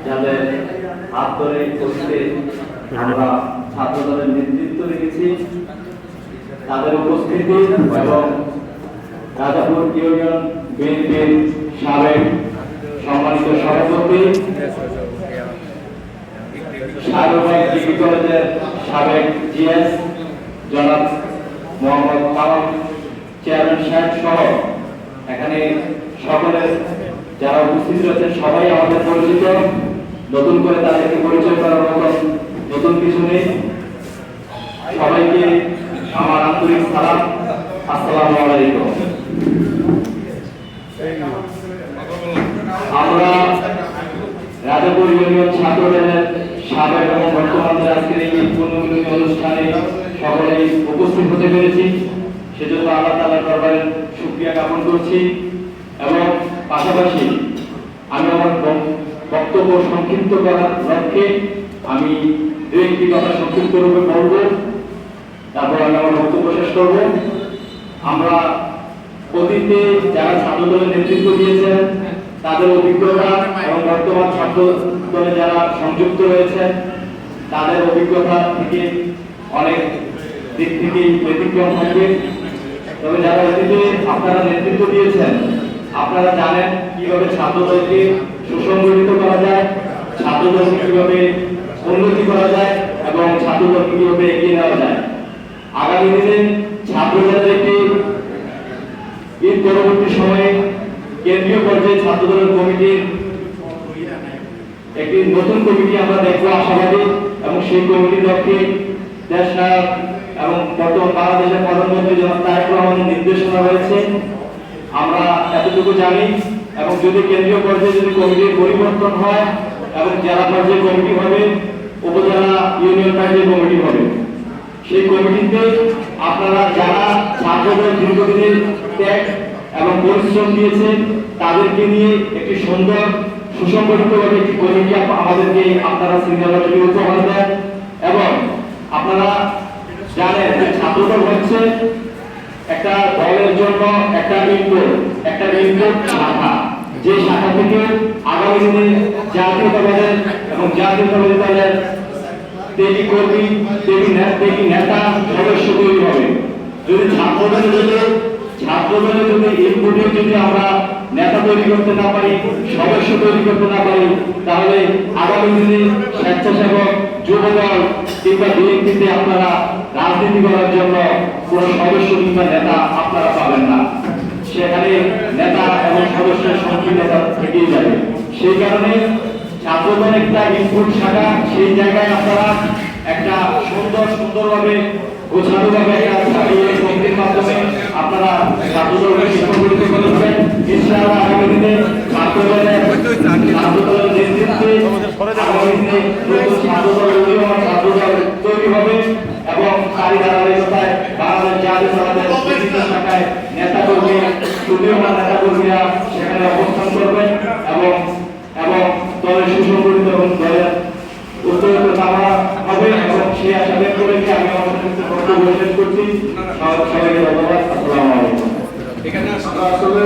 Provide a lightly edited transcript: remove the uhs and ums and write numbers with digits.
যাদের হাত ধরে করতে আমরা ছাত্র দলের নেতৃত্ব রেখেছি, তাদের উপস্থিতি এবং রাজাপুর ইউনিয়ন বিএনপির সাবেক সম্মানিত সভাপতি, সার্বজনীন ডিগ্রি কলেজের সাবেক জিএস জনাব মোহাম্মদ কামাল চেয়ারম্যান সাহেব সহ এখানে সকলের যারা উপস্থিত রয়েছেন সবাই আমাদের পরিচিত, নতুন করে তাদেরকে পরিচয় করার মতো নতুন কিছু নেই। সবাইকে আমার আন্তরিক সালাম, আসসালামু আলাইকুম। আমরা রাজাপুর ইউনিয়ন ছাত্র দলের সাবেক এবং বর্তমান আজকের এই পূর্ণমিলনী অনুষ্ঠানে সকলেই উপস্থিত হতে পেরেছি, সেজন্য আল্লাহ তাআলার দরবারে শুকরিয়া জ্ঞাপন করছি। এবং পাশাপাশি আমি আমার বক্তব্য সংক্ষিপ্ত করার লক্ষ্যে আমি দু একটি কথা সংক্ষিপ্ত রূপে বলব, তারপর আমি আমার বক্তব্য শেষ করব। আমরা অতীতে যারা ছাত্র দলের নেতৃত্ব দিয়েছেন তাদের অভিজ্ঞতা এবং বর্তমান ছাত্র দলে যারা সংযুক্ত রয়েছেন তাদের অভিজ্ঞতা থেকে অনেক দিক থেকে ব্যতিক্রম থাকবে। তবে যারা অতীতে আপনারা নেতৃত্ব দিয়েছেন আপনারা জানেন কিভাবে ছাত্র দলকে সুসংগঠিত করা যায়, ছাত্র দলকে কিভাবে উন্নতি করা যায় এবং ছাত্র দলকে কিভাবে এগিয়ে নেওয়া যায়। আগামী দিনে ছাত্র দলকে এর পরবর্তী সময়ে কেন্দ্রীয় পর্যায়ে ছাত্র দলের কমিটির একটি নতুন কমিটি আমরা দেখবো আশাবাদী, এবং সেই কমিটির লক্ষ্যে দেশ নায়ক এবং বর্তমান বাংলাদেশের প্রধানমন্ত্রী জনাব তারেক রহমানের নির্দেশনা রয়েছে। আমরা এতটুকু জানি, এবং যদি কেন্দ্রীয় পর্যায়ে যদি কমিটির পরিবর্তন হয় এবং জেলা পর্যায়ে কমিটি হবে, উপজেলা ইউনিয়ন পর্যায়ে কমিটি হবে, সেই কমিটিতে আপনারা যারা ছাত্রদের দীর্ঘদিনের ত্যাগ এবং পরিশ্রম দিয়েছেন তাদেরকে নিয়ে একটি সুন্দর সুসংগঠিতভাবে একটি কমিটি আমাদেরকে আপনারা শৃঙ্খলাটি উপহার দেন। এবং আপনারা জানেন যে ছাত্রদল হচ্ছে একটা দলের জন্য একটা ইনপুট শাখা, যে শাখা থেকে আগামী দিনে জাতীয়তাবাদের এবং জাতীয়তাবাদী দলের তেলি কর্মী, তেলি নেতা সদস্য তৈরি হবে। যদি ছাত্রদলে যদি ইনপুটে যদি আমরা নেতা তৈরি করতে না পারি, সদস্য তৈরি করতে না পারি, তাহলে আগামী দিনে স্বেচ্ছাসেবক যুবদল কিংবা বিএনপিতে আপনারা রাজনীতি করার জন্য কোন সদস্য কিংবা নেতা আপনারা পাবেন না। সেখানে নেতা এবং সদস্যের সংকীর্ণতা থেকেই যাবে। সেই কারণে ছাত্রদল একটা ইনপুট শাখা, সেই জায়গায় আপনারা একটা সুন্দরভাবে গোছানোভাবে একটা কমিটির মাধ্যমে আপনারা ছাত্রদলকে সংগঠিত করবেন। ইনশাআল্লাহ আগামী দিনে ছাত্রদলের নেতৃত্বে আগামী দিনে ছাত্রদল তৈরি হবে এবং তারই ধারাবাহিকতায় বাংলাদেশ জাতীয়তাবাদের বিভিন্ন শাখায় নেতাকর্মী, সুদীর্ঘ নেতাকর্মীরা সেখানে অবস্থান করবেন এবং দলের সুসংগঠিত এবং দলের উত্তরোত্তর কামনা হবে। এবং সেই আশা ব্যক্ত রেখে আমি আমার বক্তব্য শেষ করছি। সবাইকে ধন্যবাদ। আসসালামু আলাইকুম। এখানে আসলে